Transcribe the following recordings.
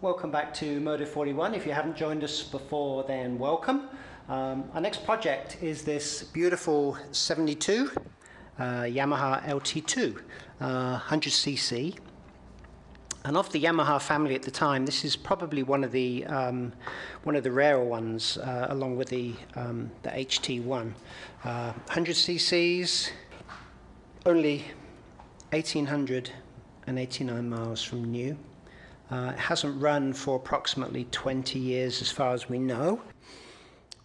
Welcome back to Moto 41. If you haven't joined us before, then welcome. Our next project is this beautiful 72 Yamaha LT2 100cc. And of the Yamaha family at the time, this is probably one of the rarer ones, along with the HT1. 100 cc's, only 1,889 miles from new. It hasn't run for approximately 20 years as far as we know.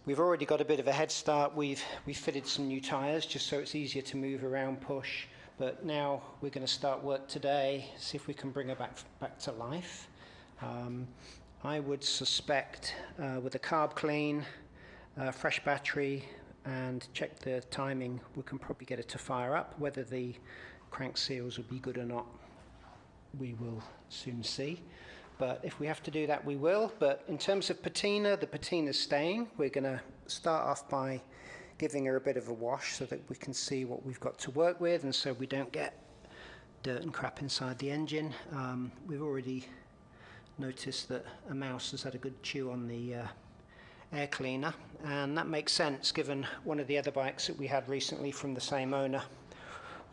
We've already got a bit of a head start. We've fitted some new tyres just so it's easier to move around, push. But now we're going to start work today, see if we can bring her back to life. I would suspect with a carb clean, fresh battery, and check the timing, we can probably get it to fire up. Whether the crank seals will be good or not, we will soon see. But if we have to do that, we will. But in terms of patina, the patina's staying. We're going to start off by giving her a bit of a wash so that we can see what we've got to work with, and so we don't get dirt and crap inside the engine. We've already noticed that a mouse has had a good chew on the air cleaner, and that makes sense given one of the other bikes that we had recently from the same owner.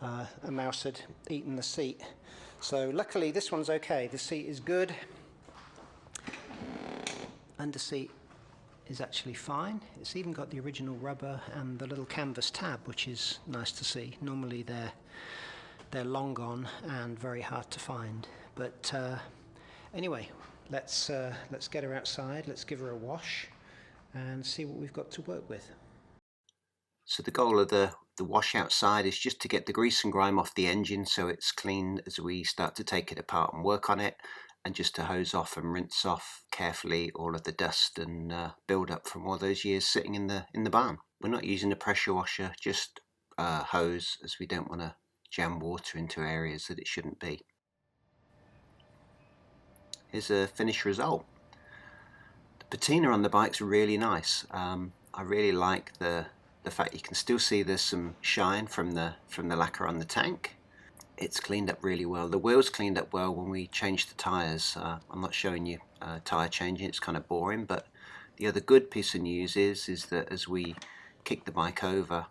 A mouse had eaten the seat. So luckily this one's okay. The seat is good. Under seat is actually fine. It's even got the original rubber and the little canvas tab, which is nice to see. Normally they're long gone and very hard to find. But anyway, let's get her outside. Let's give her a wash and see what we've got to work with. So the goal of the wash outside is just to get the grease and grime off the engine so it's clean as we start to take it apart and work on it, and just to hose off and rinse off carefully all of the dust and build up from all those years sitting in the barn. We're not using a pressure washer, just hose, as we don't want to jam water into areas that it shouldn't be. Here's a finished result. The patina on the bike's really nice. I really like the fact you can still see there's some shine from the lacquer on the tank. It's cleaned up really well. The wheels cleaned up well when we changed the tyres. I'm not showing you tyre changing, it's kind of boring, but the other good piece of news is that as we kick the bike over,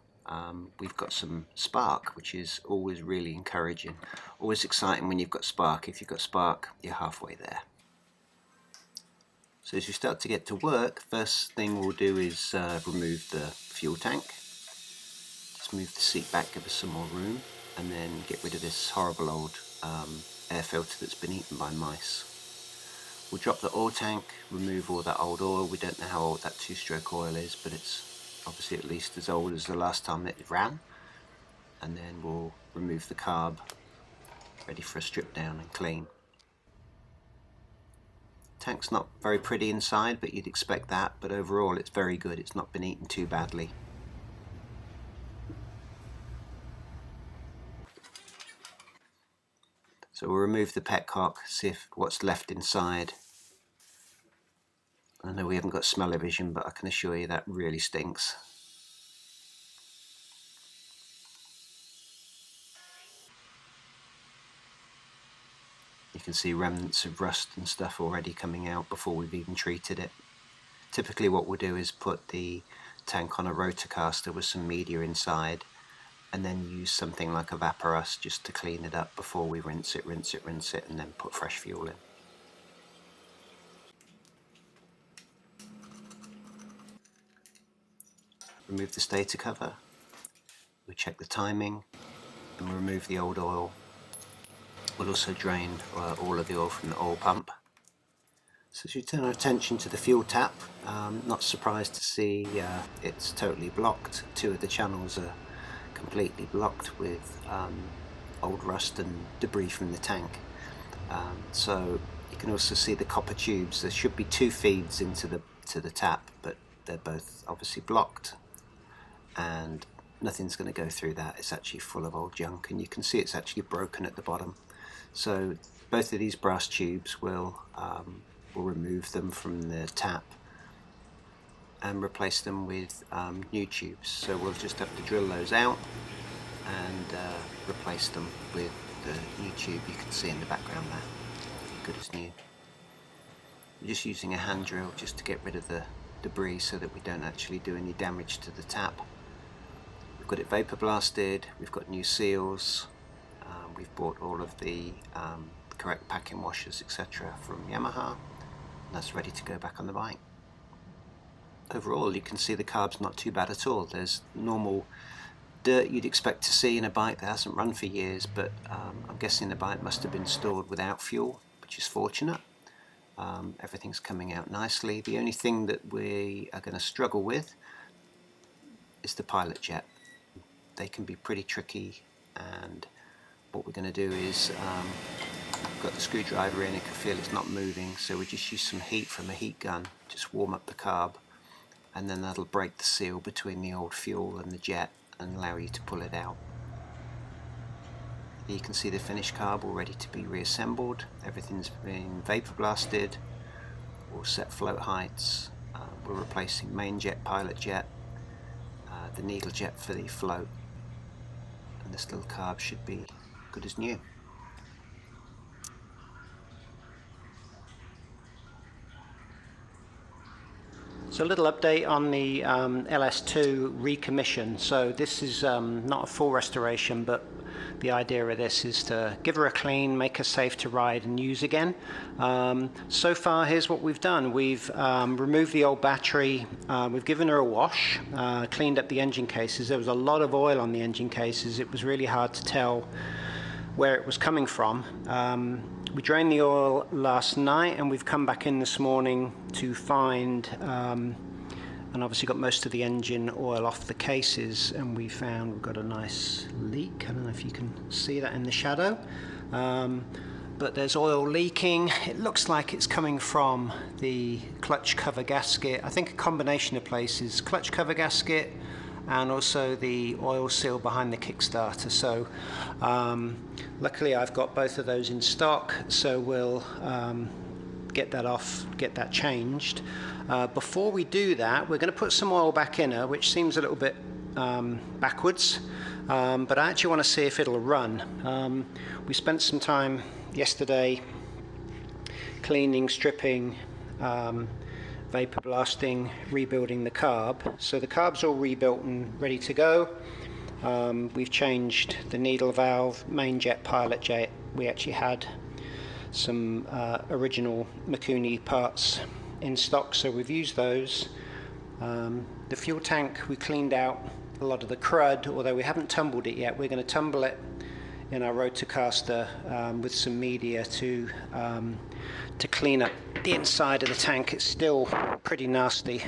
we've got some spark, which is always really encouraging. Always exciting when you've got spark. If you've got spark, you're halfway there. So as we start to get to work, first thing we'll do is remove the fuel tank. Just move the seat back, give us some more room, and then get rid of this horrible old air filter that's been eaten by mice. We'll drop the oil tank, remove all that old oil. We don't know how old that two-stroke oil is, but it's obviously at least as old as the last time it ran. And then we'll remove the carb, ready for a strip down and clean. Tank's not very pretty inside, but you'd expect that, but overall it's very good. It's not been eaten too badly. So we'll remove the petcock, see if what's left inside. I know we haven't got smell-o-vision, but I can assure you that really stinks. You can see remnants of rust and stuff already coming out before we've even treated it. Typically what we'll do is put the tank on a rotor caster with some media inside, and then use something like a Vaporus just to clean it up before we rinse it, and then put fresh fuel in. Remove the stator cover, we check the timing, and we remove the old oil. We'll also drain all of the oil from the oil pump. So as we turn our attention to the fuel tap, not surprised to see it's totally blocked. Two of the channels are completely blocked with old rust and debris from the tank. So you can also see the copper tubes. There should be two feeds into the tap, but they're both obviously blocked, and nothing's going to go through that. It's actually full of old junk, and you can see it's actually broken at the bottom. So both of these brass tubes we'll remove them from the tap and replace them with new tubes. So we'll just have to drill those out and replace them with the new tube you can see in the background there. Good as new. We're just using a hand drill just to get rid of the debris so that we don't actually do any damage to the tap. We've got it vapor blasted, we've got new seals, we've bought all of the correct packing washers etc. from Yamaha, and that's ready to go back on the bike. Overall you can see the carb's not too bad at all. There's normal dirt you'd expect to see in a bike that hasn't run for years, but I'm guessing the bike must have been stored without fuel, which is fortunate. Everything's coming out nicely. The only thing that we are going to struggle with is the pilot jet. They can be pretty tricky, and what we're going to do is got the screwdriver in, I can feel it's not moving, so we just use some heat from a heat gun, just warm up the carb, and then that'll break the seal between the old fuel and the jet and allow you to pull it out. Here you can see the finished carb all ready to be reassembled. Everything's been vapor blasted, all set float heights. We're replacing main jet, pilot jet, the needle jet for the float, and this little carb should be good as new. So a little update on the LS2 recommission. So this is not a full restoration, but the idea of this is to give her a clean, make her safe to ride and use again. So far, here's what we've done. We've removed the old battery, we've given her a wash, cleaned up the engine cases. There was a lot of oil on the engine cases. It was really hard to tell where it was coming from. We drained the oil last night, and we've come back in this morning to find, and obviously got most of the engine oil off the cases, and we found we've got a nice leak. I don't know if you can see that in the shadow, but there's oil leaking. It looks like it's coming from the clutch cover gasket. I think a combination of places, clutch cover gasket and also the oil seal behind the kickstarter. So luckily I've got both of those in stock, so we'll get that off, get that changed. Before we do that, we're going to put some oil back in her, which seems a little bit backwards, but I actually want to see if it'll run. We spent some time yesterday cleaning, stripping, vapor blasting, rebuilding the carb. So the carb's all rebuilt and ready to go. We've changed the needle valve, main jet, pilot jet. We actually had some original Mikuni parts in stock, so we've used those. The fuel tank, we cleaned out a lot of the crud, although we haven't tumbled it yet. We're going to tumble it in our rotocaster with some media to clean up the inside of the tank. It's still pretty nasty.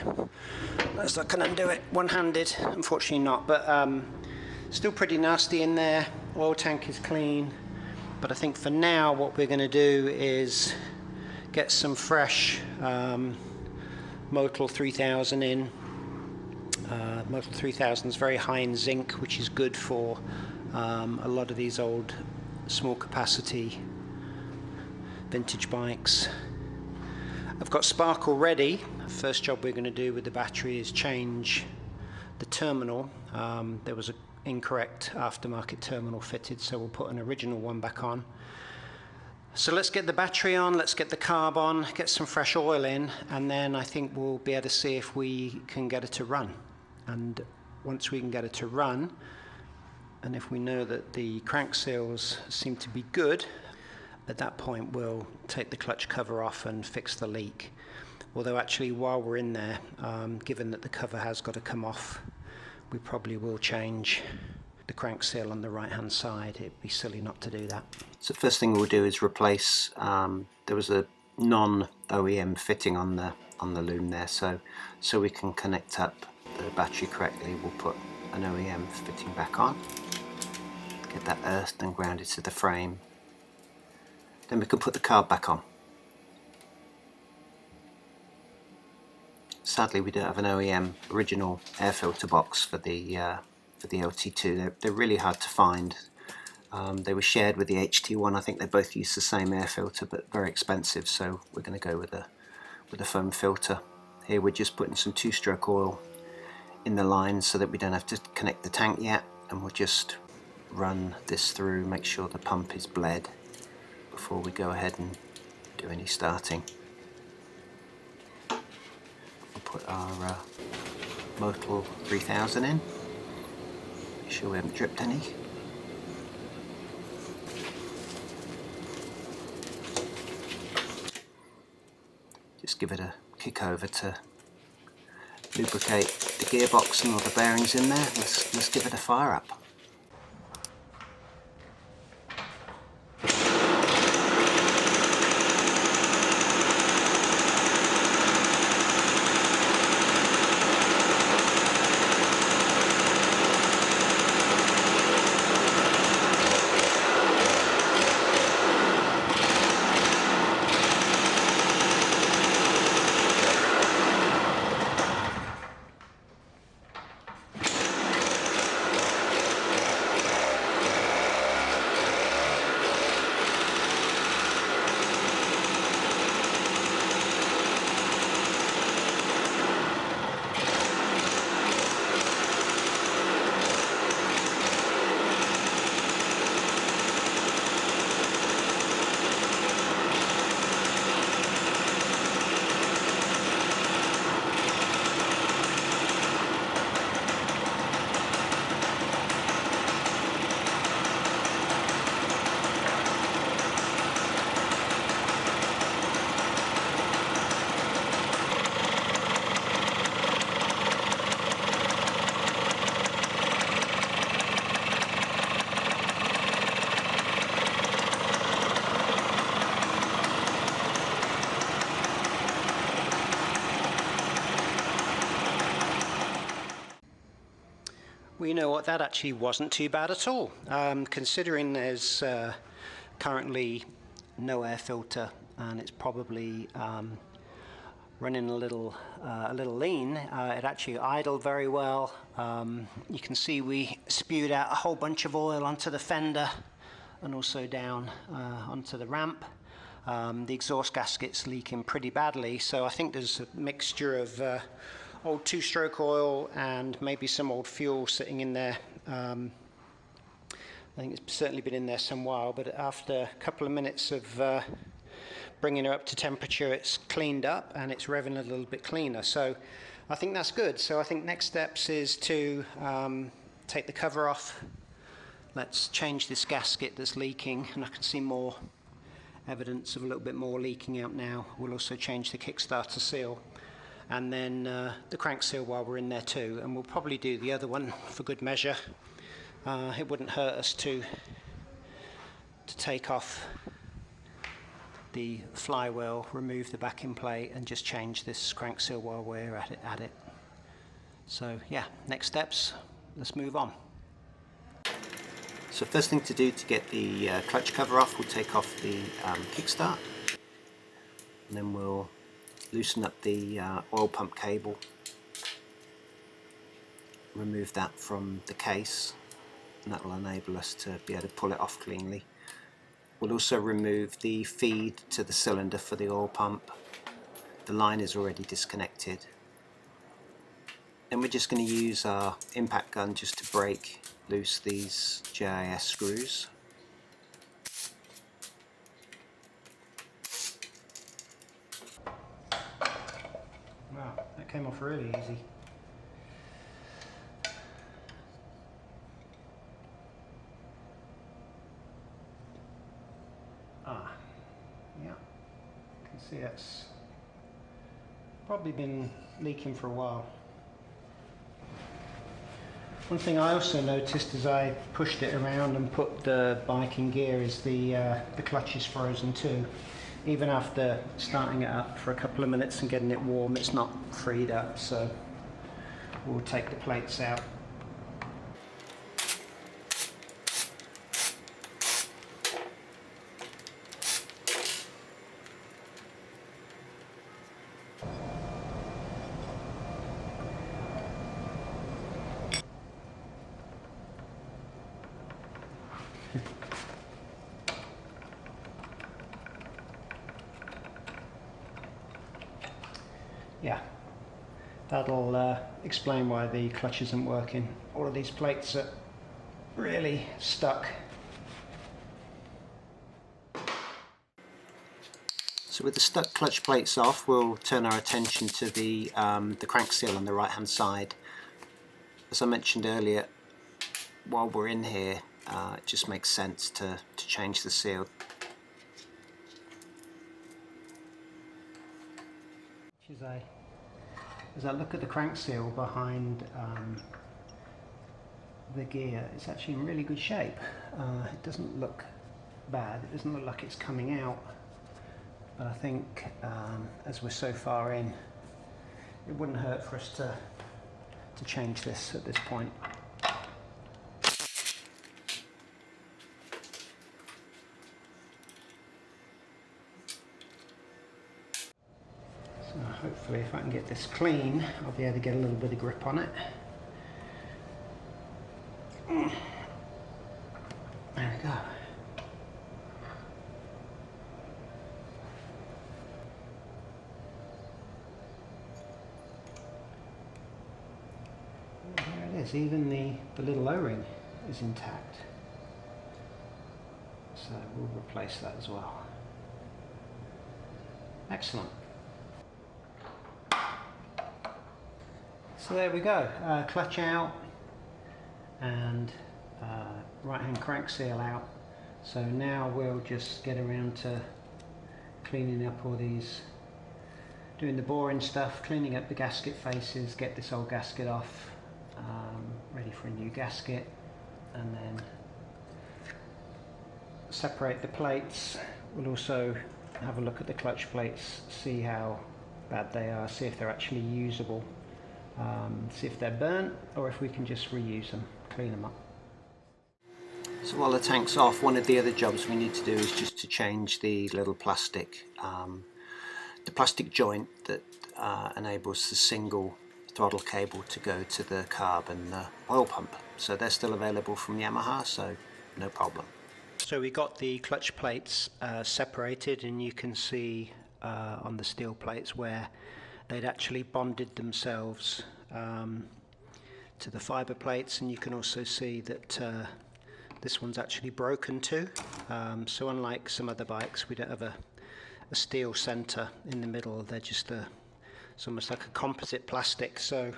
As I can undo it one-handed, unfortunately not, but still pretty nasty in there. Oil tank is clean, but I think for now what we're going to do is get some fresh Motul 3000 in. Motul 3000 is very high in zinc, which is good for a lot of these old small capacity vintage bikes. I've got sparkle ready. First job we're going to do with the battery is change the terminal. There was an incorrect aftermarket terminal fitted, so we'll put an original one back on. So let's get the battery on, let's get the carb on, get some fresh oil in, and then I think we'll be able to see if we can get it to run. And once we can get it to run, and if we know that the crank seals seem to be good, at that point we'll take the clutch cover off and fix the leak. Although actually while we're in there, given that the cover has got to come off, we probably will change the crank seal on the right hand side. It'd be silly not to do that. So first thing we'll do is replace, there was a non-OEM fitting on the loom there, so we can connect up the battery correctly, we'll put an OEM fitting back on, get that earthed and grounded to the frame, then we can put the carb back on. Sadly we don't have an OEM original air filter box for the LT2. They're really hard to find. They were shared with the HT1. I think they both use the same air filter, but very expensive, so we're going to go with a foam filter. Here we're just putting some two-stroke oil in the line so that we don't have to connect the tank yet, and we'll just run this through, make sure the pump is bled before we go ahead and do any starting. put our Motul 3000 in. Make sure we haven't dripped any. Just give it a kick over to lubricate the gearbox and all the bearings in there. Let's give it a fire up. We know what, that actually wasn't too bad at all, considering there's currently no air filter and it's probably running a little lean. It actually idled very well. You can see we spewed out a whole bunch of oil onto the fender and also down onto the ramp. The exhaust gasket's leaking pretty badly, so I think there's a mixture of old two-stroke oil and maybe some old fuel sitting in there. I think it's certainly been in there some while, but after a couple of minutes of bringing her up to temperature, it's cleaned up and it's revving a little bit cleaner. So I think that's good. So I think next steps is to take the cover off. Let's change this gasket that's leaking, and I can see more evidence of a little bit more leaking out now. We'll also change the Kickstarter seal, and then the crank seal while we're in there too, and we'll probably do the other one for good measure. It wouldn't hurt us to take off the flywheel, remove the backing plate, and just change this crank seal while we're at it. So yeah, next steps, let's move on. So first thing to do to get the clutch cover off, we'll take off the kickstart, and then we'll loosen up the oil pump cable, remove that from the case, and that will enable us to be able to pull it off cleanly. We'll also remove the feed to the cylinder for the oil pump. The line is already disconnected. Then we're just going to use our impact gun just to break loose these JIS screws. Wow, that came off really easy. Yeah, you can see it's probably been leaking for a while. One thing I also noticed as I pushed it around and put the bike in gear is the clutch is frozen too. Even after starting it up for a couple of minutes and getting it warm, it's not freed up, so we'll take the plates out. Yeah, that'll explain why the clutch isn't working. All of these plates are really stuck. So with the stuck clutch plates off, we'll turn our attention to the crank seal on the right hand side. As I mentioned earlier, while we're in here, it just makes sense to change the seal. As I look at the crank seal behind the gear, it's actually in really good shape. It doesn't look bad, it doesn't look like it's coming out, but I think as we're so far in, it wouldn't hurt for us to change this at this point. So hopefully if I can get this clean, I'll be able to get a little bit of grip on it. There we go. There it is, even the little O-ring is intact. So we'll replace that as well. Excellent. So there we go, clutch out and right hand crank seal out. So now we'll just get around to cleaning up all these, doing the boring stuff, cleaning up the gasket faces, get this old gasket off, ready for a new gasket, and then separate the plates. We'll also have a look at the clutch plates, see how bad they are, see if they're actually usable, see if they're burnt or if we can just reuse them, clean them up. So while the tank's off, one of the other jobs we need to do is just to change the little plastic joint that enables the single throttle cable to go to the carb and the oil pump. So they're still available from Yamaha, so no problem. So we got the clutch plates separated, and you can see on the steel plates where they'd actually bonded themselves to the fibre plates, and you can also see that this one's actually broken too. So unlike some other bikes, we don't have a steel centre in the middle. They're just it's almost like a composite plastic. So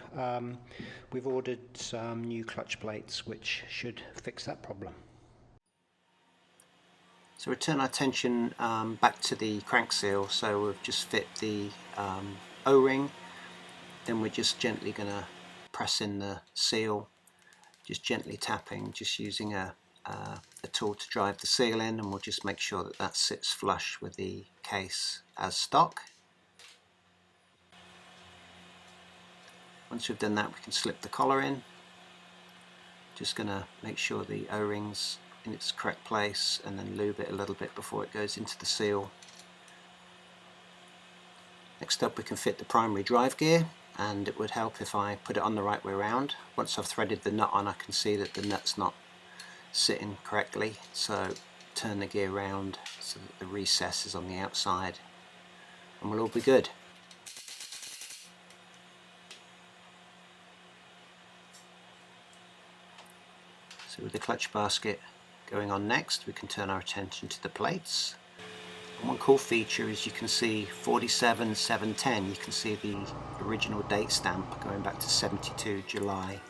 we've ordered some new clutch plates which should fix that problem. So we turn our attention back to the crank seal. So we've just fit the O-ring, then we're just gently going to press in the seal, just gently tapping, just using a tool to drive the seal in, and we'll just make sure that that sits flush with the case as stock. Once we've done that, we can slip the collar in. Just going to make sure the O-ring's in its correct place, and then lube it a little bit before it goes into the seal. Next up, we can fit the primary drive gear, and it would help if I put it on the right way around. Once I've threaded the nut on, I can see that the nut's not sitting correctly, so turn the gear around so that the recess is on the outside, and we'll all be good. So with the clutch basket going on next, we can turn our attention to the plates. And one cool feature is you can see 47-710, you can see the original date stamp going back to 72 July,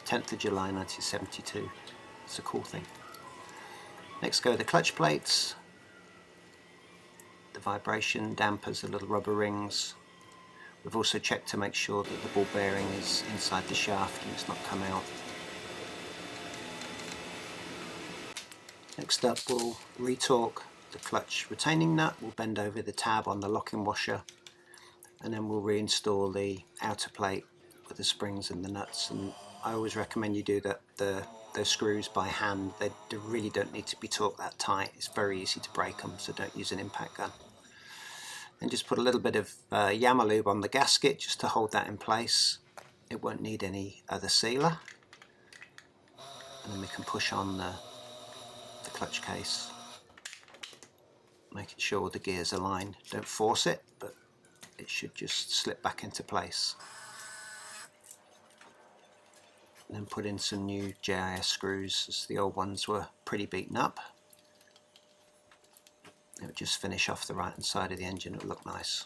10th of July 1972. It's a cool thing. Next go the clutch plates, the vibration dampers, the little rubber rings. We've also checked to make sure that the ball bearing is inside the shaft and it's not come out. Next up, we'll retorque the clutch retaining nut. We'll bend over the tab on the locking washer, and then we'll reinstall the outer plate with the springs and the nuts. And I always recommend you do that the screws by hand. They really don't need to be torqued that tight. It's very easy to break them, so don't use an impact gun. And just put a little bit of Yamaha lube on the gasket just to hold that in place. It won't need any other sealer. And then we can push on the clutch case, making sure the gears align. Don't force it, but it should just slip back into place. And then put in some new JIS screws, as the old ones were pretty beaten up. It'll just finish off the right hand side of the engine. It'll look nice.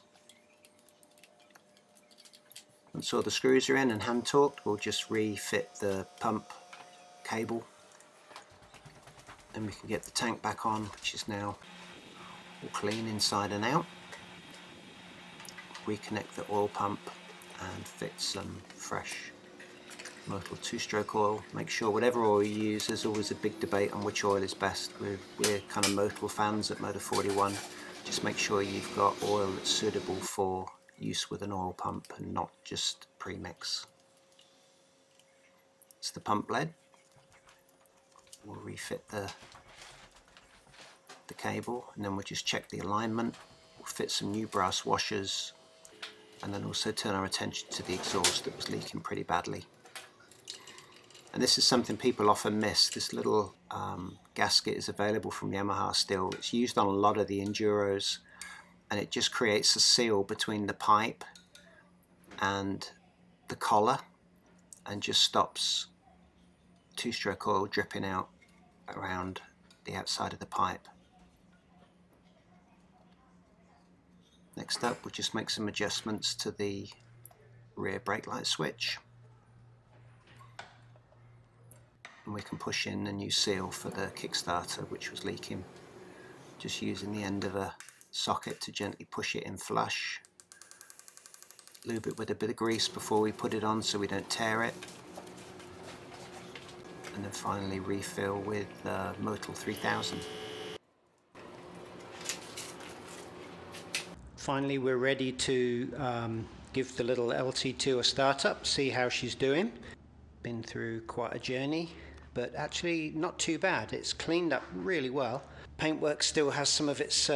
Once all the screws are in and hand torqued, we'll just refit the pump cable, and we can get the tank back on, which is now all clean inside and out. Reconnect the oil pump and fit some fresh Motul 2-stroke oil. Make sure whatever oil you use, there's always a big debate on which oil is best. We're kind of Motul fans at Motor 41. Just make sure you've got oil that's suitable for use with an oil pump and not just premix. It's the pump blade. We'll refit the cable, and then we'll just check the alignment. We'll fit some new brass washers, and then also turn our attention to the exhaust that was leaking pretty badly. And this is something people often miss. This little gasket is available from Yamaha still. It's used on a lot of the Enduros, and it just creates a seal between the pipe and the collar and just stops 2-stroke oil dripping out around the outside of the pipe. Next up, we'll just make some adjustments to the rear brake light switch. And we can push in a new seal for the kickstarter, which was leaking. Just using the end of a socket to gently push it in flush. Lube it with a bit of grease before we put it on so we don't tear it. And then finally refill with Motul 3000. Finally, we're ready to give the little LT2 a start up, see how she's doing. Been through quite a journey, but actually not too bad. It's cleaned up really well. Paintwork still has some of its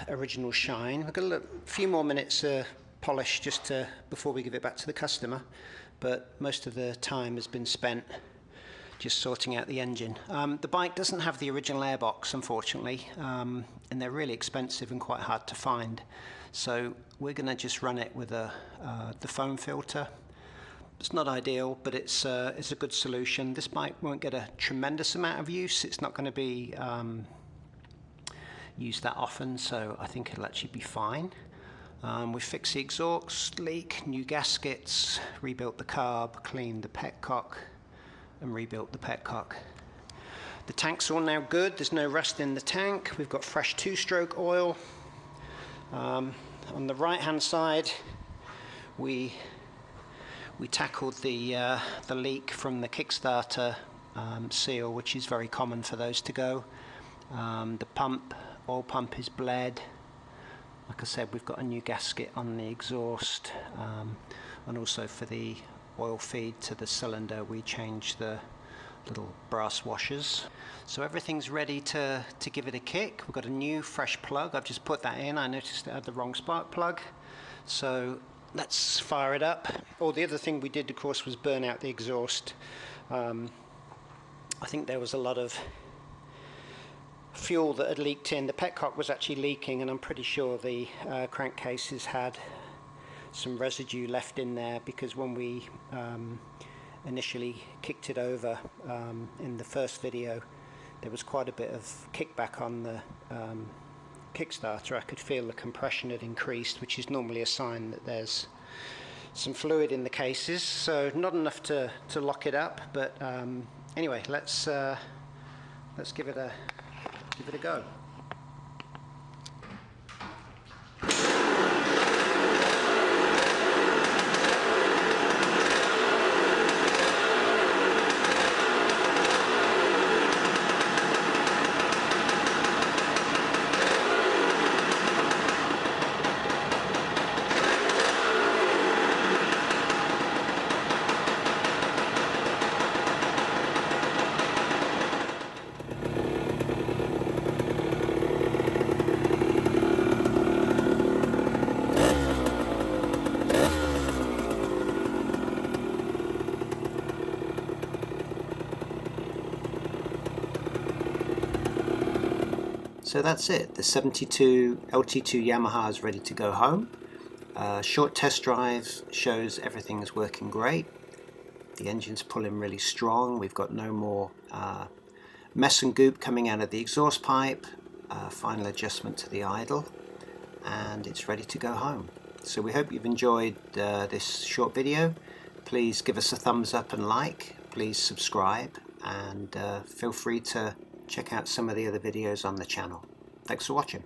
original shine. We've got a few more minutes polish just before we give it back to the customer, but most of the time has been spent just sorting out the engine. The bike doesn't have the original airbox, unfortunately, and they're really expensive and quite hard to find. So we're going to just run it with the foam filter. It's not ideal, but it's a good solution. This bike won't get a tremendous amount of use. It's not going to be used that often, so I think it'll actually be fine. We fixed the exhaust leak, new gaskets, rebuilt the carb, cleaned the petcock, and rebuilt the petcock. The tank's all now good. There's no rust in the tank. We've got fresh 2-stroke oil. On the right hand side, we tackled the leak from the Kickstarter seal, which is very common for those to go. The oil pump is bled. Like I said, we've got a new gasket on the exhaust, and also for the oil feed to the cylinder we changed the little brass washers. So everything's ready to give it a kick. We've got a new fresh plug. I've just put that in. I noticed it had the wrong spark plug, so let's fire it up. Oh, the other thing we did, of course, was burn out the exhaust. I think there was a lot of fuel that had leaked in. The petcock was actually leaking, and I'm pretty sure the crankcases had some residue left in there, because when we initially kicked it over in the first video, there was quite a bit of kickback on the Kickstarter. I could feel the compression had increased, which is normally a sign that there's some fluid in the cases, so not enough to lock it up, but anyway, let's give it a go. So that's it. The 72 LT2 Yamaha is ready to go home. Short test drive shows everything is working great. The engine's pulling really strong. We've got no more mess and goop coming out of the exhaust pipe. final adjustment to the idle, and it's ready to go home. So we hope you've enjoyed this short video. Please give us a thumbs up and like, please subscribe, and feel free to check out some of the other videos on the channel. Thanks for watching.